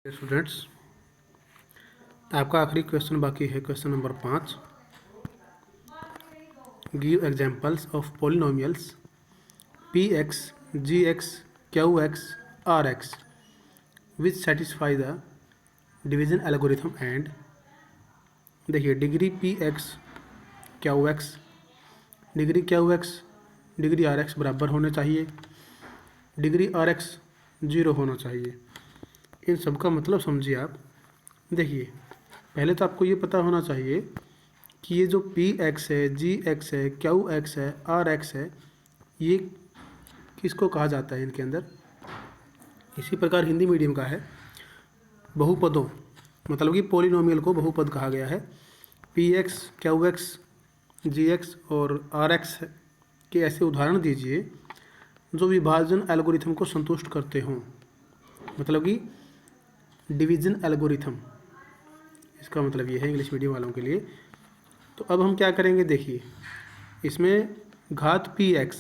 Students, आपका आखिरी question बाकी है। Question number 5, give examples of polynomials p x, g x, Q x, are x which satisfy the division algorithm and. देखिए, degree p x Q x, degree Q x, degree r x बराबर होने चाहिए, degree r x 0 होना चाहिए। इन सब का मतलब समझिए आप। देखिए, पहले तो आपको ये पता होना चाहिए कि ये जो पी एक्स है, जी एक्स है, क्यू एक्स है, आर एक्स है, ये किसको कहा जाता है इनके अंदर। इसी प्रकार हिंदी मीडियम का है, बहुपदों मतलब कि पॉलिनोमियल को बहुपद कहा गया है। P x, Q x, g x और आर एक्स के ऐसे उदाहरण दीजिए जो विभाजन एल्गोरिथम को संतुष्ट करते हों, मतलब कि डिवीजन एल्गोरिथम, इसका मतलब ये है इंग्लिश मीडियम वालों के लिए। तो अब हम क्या करेंगे, देखिए इसमें घात पी एक्स,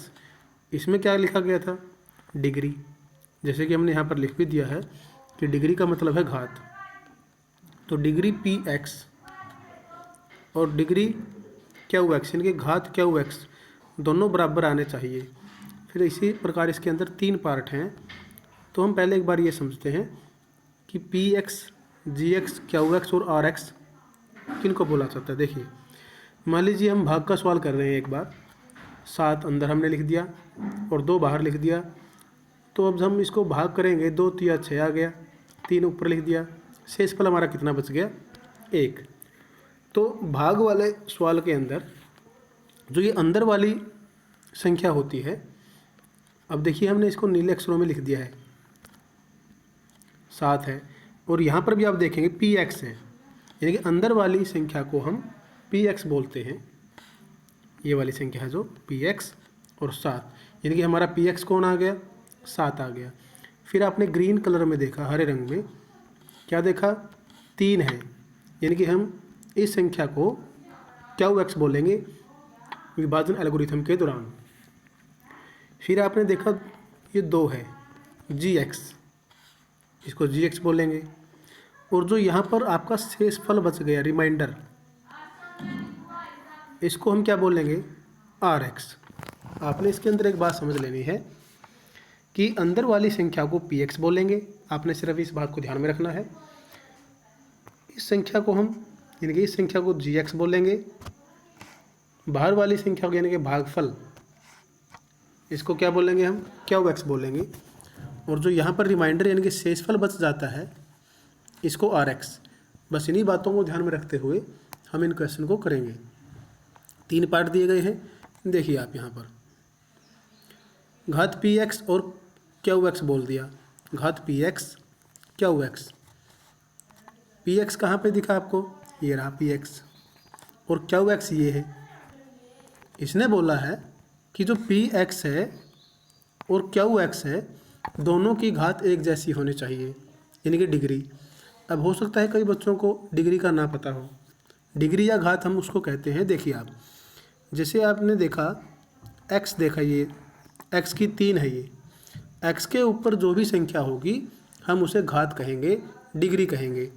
इसमें क्या लिखा गया था, डिग्री। जैसे कि हमने यहाँ पर लिख भी दिया है कि डिग्री का मतलब है घात। तो डिग्री पी एक्स और डिग्री क्यू एक्स, इनके घात क्यू एक्स दोनों बराबर आने चाहिए। फिर इसी प्रकार इसके अंदर 3 पार्ट हैं। तो हम पहले एक बार ये समझते हैं कि P x, g x, Q X और आर एक्स किन को बोला जाता है। देखिए, मान लीजिए हम भाग का सवाल कर रहे हैं। एक बार 7 अंदर हमने लिख दिया और 2 बाहर लिख दिया। तो अब हम इसको भाग करेंगे, 2 तिया 6 आ गया, 3 ऊपर लिख दिया, शेषफल हमारा कितना बच गया, 1। तो भाग वाले सवाल के अंदर जो ये अंदर वाली संख्या होती है, अब देखिए हमने इसको नीले अक्षरों में लिख दिया है, 7 है। और यहाँ पर भी आप देखेंगे पी एक्स है, यानी कि अंदर वाली संख्या को हम पी एक्स बोलते हैं। ये वाली संख्या है जो पी एक्स और 7, यानी कि हमारा पी एक्स कौन आ गया, 7 आ गया। फिर आपने ग्रीन कलर में देखा, हरे रंग में क्या देखा, 3 है, यानी कि हम इस संख्या को क्यू एक्स बोलेंगे विभाजन एल्गोरिथम के दौरान। फिर आपने देखा ये 2 है, जी एक्स, इसको जी एक्स बोलेंगे। और जो यहाँ पर आपका शेषफल बच गया, रिमाइंडर, इसको हम क्या बोलेंगे, आर एक्स। आपने इसके अंदर एक बात समझ लेनी है कि अंदर वाली संख्या को पी एक्स बोलेंगे, आपने सिर्फ इस बात को ध्यान में रखना है। इस संख्या को हम, यानी कि इस संख्या को जी एक्स बोलेंगे। बाहर वाली संख्या को, यानी कि भागफल, इसको क्या बोलेंगे, हम क्यू एक्स बोलेंगे। और जो यहाँ पर रिमाइंडर यानी कि शेषफल बच जाता है, इसको आर एक्स। बस इन्हीं बातों को ध्यान में रखते हुए हम इन क्वेश्चन को करेंगे। 3 पार्ट दिए गए हैं, देखिए आप यहाँ पर घात पी एक्स और क्यू एक्स बोल दिया, घात P x Q x. P x कहाँ पर दिखा आपको, ये रहा पी एक्स, और क्यू एक्स ये है। इसने बोला है कि जो पी एक्स है और क्यू एक्स है, दोनों की घात एक जैसी होनी चाहिए, यानी कि डिग्री। अब हो सकता है कई बच्चों को डिग्री का ना पता हो, डिग्री या घात हम उसको कहते हैं। देखिए आप, जैसे आपने देखा x देखा, ये x की 3 है, ये x के ऊपर जो भी संख्या होगी हम उसे घात कहेंगे, डिग्री कहेंगे।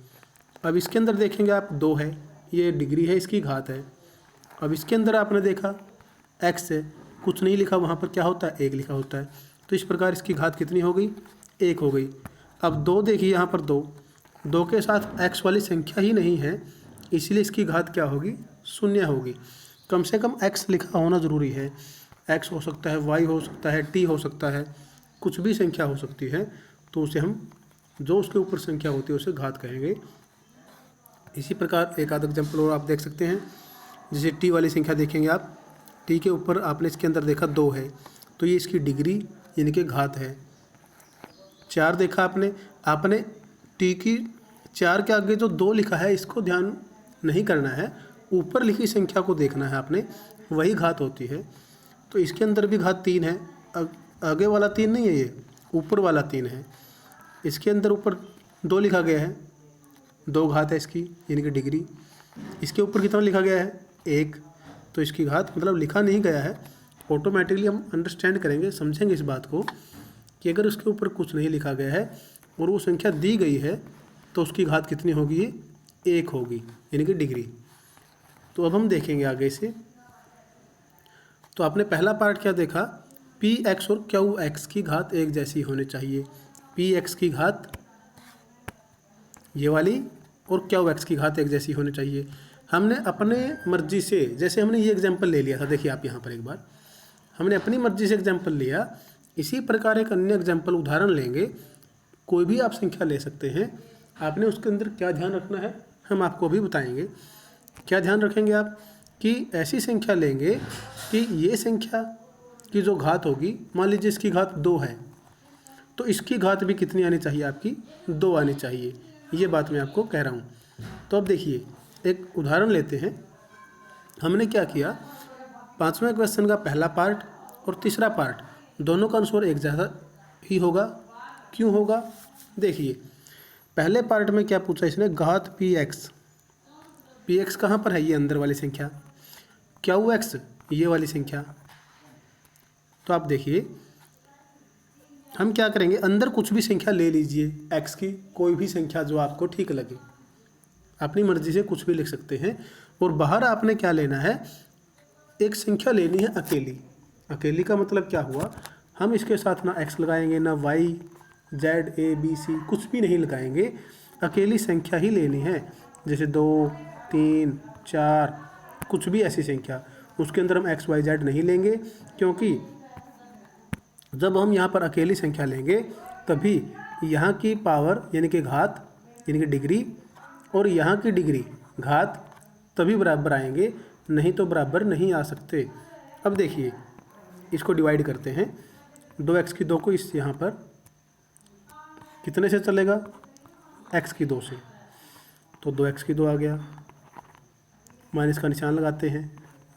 अब इसके अंदर देखेंगे आप 2 है, ये डिग्री है, इसकी घात है। अब इसके अंदर आपने देखा x है, कुछ नहीं लिखा, वहाँ पर क्या होता है, 1 लिखा होता है। तो इस प्रकार इसकी घात कितनी हो गई, 1 हो गई। अब 2 देखिए, यहाँ पर 2 के साथ x वाली संख्या ही नहीं है, इसलिए इसकी घात क्या होगी, 0 होगी। कम से कम x लिखा होना ज़रूरी है। x हो सकता है, y हो सकता है, t हो सकता है, कुछ भी संख्या हो सकती है। तो उसे हम, जो उसके ऊपर संख्या होती है उसे घात कहेंगे। इसी प्रकार एक आध एग्जाम्पल और आप देख सकते हैं। जैसे t वाली संख्या देखेंगे आप, t के ऊपर आपने इसके अंदर देखा 2 है, तो ये इसकी डिग्री यानी कि घात है। 4 देखा आपने t की 4 के आगे जो 2 लिखा है इसको ध्यान नहीं करना है, ऊपर लिखी संख्या को देखना है आपने, वही घात होती है। तो इसके अंदर भी घात 3 है, आगे वाला 3 नहीं है, ये ऊपर वाला 3 है। इसके अंदर ऊपर 2 लिखा गया है, 2 घात है इसकी, यानी कि डिग्री। इसके ऊपर कितना लिखा गया है, 1, तो इसकी घात मतलब लिखा नहीं गया है। ऑटोमेटिकली हम अंडरस्टैंड करेंगे, समझेंगे इस बात को कि अगर उसके ऊपर कुछ नहीं लिखा गया है और वो संख्या दी गई है तो उसकी घात कितनी होगी, ये 1 होगी, यानी कि डिग्री। तो अब हम देखेंगे आगे से। तो आपने पहला पार्ट क्या देखा, पी एक्स और क्यू एक्स की घात एक जैसी होनी चाहिए। पी एक्स की घात ये वाली और क्यू एक्स की घात एक जैसी होनी चाहिए। हमने अपने मर्जी से, जैसे हमने ये एग्जाम्पल ले लिया था, देखिए आप यहाँ पर एक बार, हमने अपनी मर्जी से एग्जाम्पल लिया। इसी प्रकार एक अन्य एग्जाम्पल उदाहरण लेंगे, कोई भी आप संख्या ले सकते हैं। आपने उसके अंदर क्या ध्यान रखना है हम आपको भी बताएंगे। क्या ध्यान रखेंगे आप कि ऐसी संख्या लेंगे कि ये संख्या की जो घात होगी, मान लीजिए इसकी घात 2 है, तो इसकी घात भी कितनी आनी चाहिए, आपकी 2 आनी चाहिए। ये बात मैं आपको कह रहा हूँ। तो अब देखिए एक उदाहरण लेते हैं। हमने क्या किया, 5वें क्वेश्चन का पहला पार्ट और तीसरा पार्ट दोनों का आंसर एक जैसा ही होगा। क्यों होगा, देखिए पहले पार्ट में क्या पूछा इसने, घात पी एक्स। पी एक्स कहाँ पर है, ये अंदर वाली संख्या, क्यू एक्स ये वाली संख्या। तो आप देखिए हम क्या करेंगे, अंदर कुछ भी संख्या ले लीजिए एक्स की, कोई भी संख्या जो आपको ठीक लगे, अपनी मर्जी से कुछ भी लिख सकते हैं। और बाहर आपने क्या लेना है, एक संख्या लेनी है अकेली। अकेली का मतलब क्या हुआ, हम इसके साथ ना एक्स लगाएंगे, ना Y Z A B C, कुछ भी नहीं लगाएंगे, अकेली संख्या ही लेनी है। जैसे 2 3 4 कुछ भी ऐसी संख्या, उसके अंदर हम एक्स वाई जेड नहीं लेंगे, क्योंकि जब हम यहाँ पर अकेली संख्या लेंगे तभी यहाँ की पावर यानी कि घात यानी कि डिग्री और यहाँ की डिग्री घात तभी बराबर आएंगे, नहीं तो बराबर नहीं आ सकते। अब देखिए इसको डिवाइड करते हैं, 2x की 2 को इस यहाँ पर कितने से चलेगा, x की 2 से, तो 2x की 2 आ गया, माइनस का निशान लगाते हैं,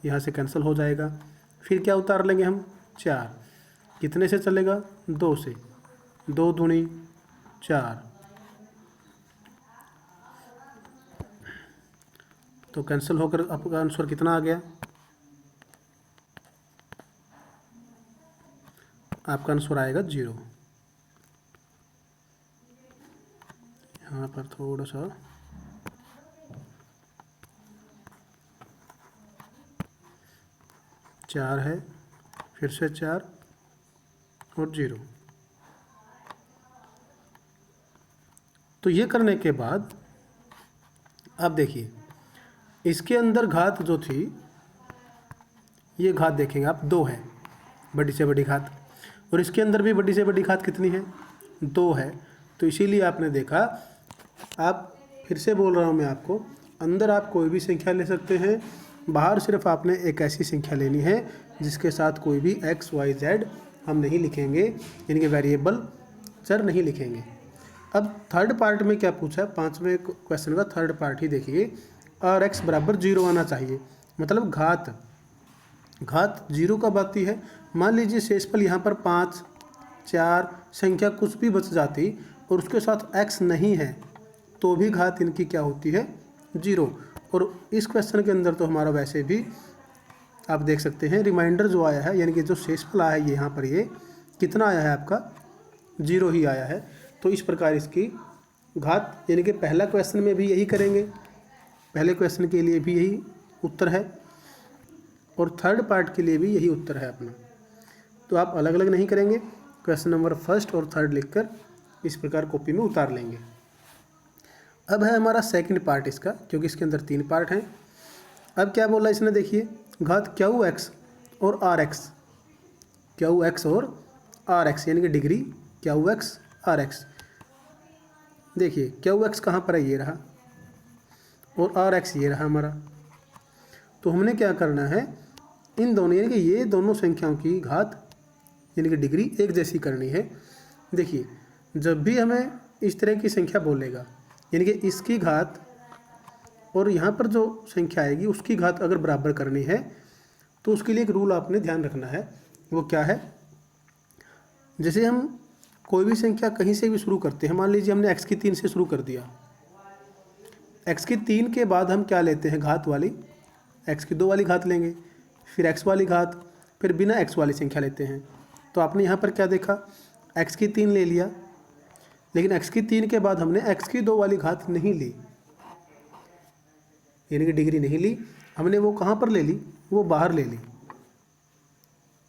यहाँ से कैंसिल हो जाएगा। फिर क्या उतार लेंगे हम, 4, कितने से चलेगा, 2 से, 2 दूनी 4, तो कैंसिल होकर आपका आंसर कितना आ गया, आपका आंसर आएगा 0। यहाँ पर थोड़ा सा चार है, फिर से 4 और 0। तो ये करने के बाद अब देखिए इसके अंदर घात जो थी, ये घात देखेंगे आप 2 है, बड़ी से बड़ी घात, और इसके अंदर भी बड़ी से बड़ी घात कितनी है, 2 है। तो इसीलिए आपने देखा, आप फिर से बोल रहा हूँ मैं आपको, अंदर आप कोई भी संख्या ले सकते हैं, बाहर सिर्फ आपने एक ऐसी संख्या लेनी है जिसके साथ कोई भी एक्स वाई जेड हम नहीं लिखेंगे, यानी कि वेरिएबल चर नहीं लिखेंगे। अब थर्ड पार्ट में क्या पूछा है, 5वें क्वेश्चन का थर्ड पार्ट ही देखिए, और x बराबर 0 आना चाहिए, मतलब घात 0 कब आती है, मान लीजिए शेषफल यहाँ पर 5 4 संख्या कुछ भी बच जाती और उसके साथ x नहीं है, तो भी घात इनकी क्या होती है, 0। और इस क्वेश्चन के अंदर तो हमारा वैसे भी आप देख सकते हैं रिमाइंडर जो आया है, यानी कि जो शेषफल आया है यहाँ पर, ये कितना आया है आपका, 0 ही आया है। तो इस प्रकार इसकी घात, यानी कि पहला क्वेश्चन में भी यही करेंगे, पहले क्वेश्चन के लिए भी यही उत्तर है और थर्ड पार्ट के लिए भी यही उत्तर है अपना। तो आप अलग अलग नहीं करेंगे, क्वेश्चन नंबर फर्स्ट और थर्ड लिखकर इस प्रकार कॉपी में उतार लेंगे। अब है हमारा सेकंड पार्ट इसका, क्योंकि इसके अंदर 3 पार्ट हैं। अब क्या बोला इसने, देखिए घात क्यू एक्स और आर एक्स, क्यू एक्स और आर एक्स यानी कि degree Q x are X. देखिए क्यू एक्स कहाँ पर है, ये रहा, और आर एक्स ये रहा हमारा। तो हमने क्या करना है, इन दोनों यानी कि ये दोनों संख्याओं की घात यानी कि डिग्री एक जैसी करनी है। देखिए जब भी हमें इस तरह की संख्या बोलेगा, यानी कि इसकी घात और यहाँ पर जो संख्या आएगी उसकी घात अगर बराबर करनी है, तो उसके लिए एक रूल आपने ध्यान रखना है। वो क्या है, जैसे हम कोई भी संख्या कहीं से भी शुरू करते हैं, मान लीजिए हमने x की 3 से शुरू कर दिया, x की 3 के बाद हम क्या लेते हैं, घात वाली, x की 2 वाली घात लेंगे, फिर x वाली घात, फिर बिना x वाली संख्या लेते हैं। तो आपने यहाँ पर क्या देखा, x की 3 ले लिया, लेकिन x की 3 के बाद हमने x की 2 वाली घात नहीं ली, यानी कि डिग्री नहीं ली हमने। वो कहाँ पर ले ली? वो बाहर ले ली।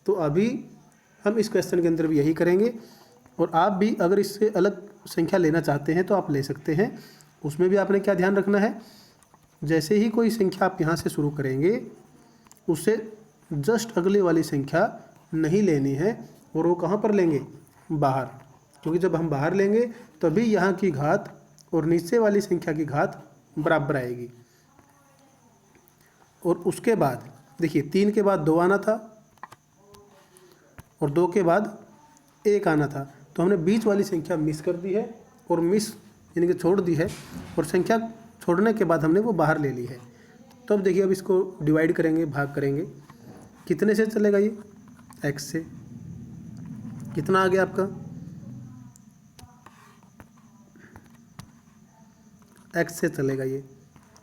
तो अभी हम इस क्वेश्चन के अंदर भी यही करेंगे, और आप भी अगर इससे अलग संख्या लेना चाहते हैं तो आप ले सकते हैं। उसमें भी आपने क्या ध्यान रखना है, जैसे ही कोई संख्या आप यहाँ से शुरू करेंगे उससे जस्ट अगली वाली संख्या नहीं लेनी है, और वो कहाँ पर लेंगे? बाहर। क्योंकि जब हम बाहर लेंगे तभी यहाँ की घात और नीचे वाली संख्या की घात बराबर आएगी। और उसके बाद देखिए 3 के बाद 2 आना था और 2 के बाद 1 आना था, तो हमने बीच वाली संख्या मिस कर दी है, और मिस यानी कि छोड़ दी है, और संख्या छोड़ने के बाद हमने वो बाहर ले ली है। तो अब देखिए, अब इसको डिवाइड करेंगे, भाग करेंगे, कितने से चलेगा ये? x से। कितना आ गया आपका? x से चलेगा ये,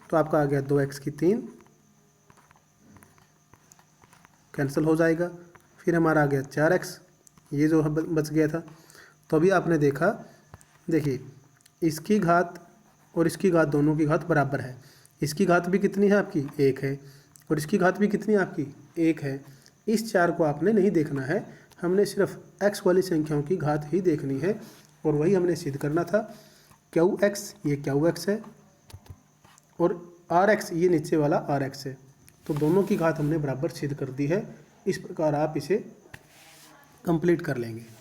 तो आपका आ गया 2x की 3, कैंसिल हो जाएगा। फिर हमारा आ गया 4x, ये जो बच गया था। तो अभी आपने देखा, देखिए इसकी घात और इसकी घात दोनों की घात बराबर है। इसकी घात भी कितनी है आपकी? 1 है, और इसकी घात भी कितनी है आपकी? 1 है। इस 4 को आपने नहीं देखना है, हमने सिर्फ x वाली संख्याओं की घात ही देखनी है, और वही हमने सिद्ध करना था। QX ये QX है, और RX ये नीचे वाला RX है। तो दोनों की घात हमने बराबर सिद्ध कर दी है। इस प्रकार आप इसे कंप्लीट कर लेंगे।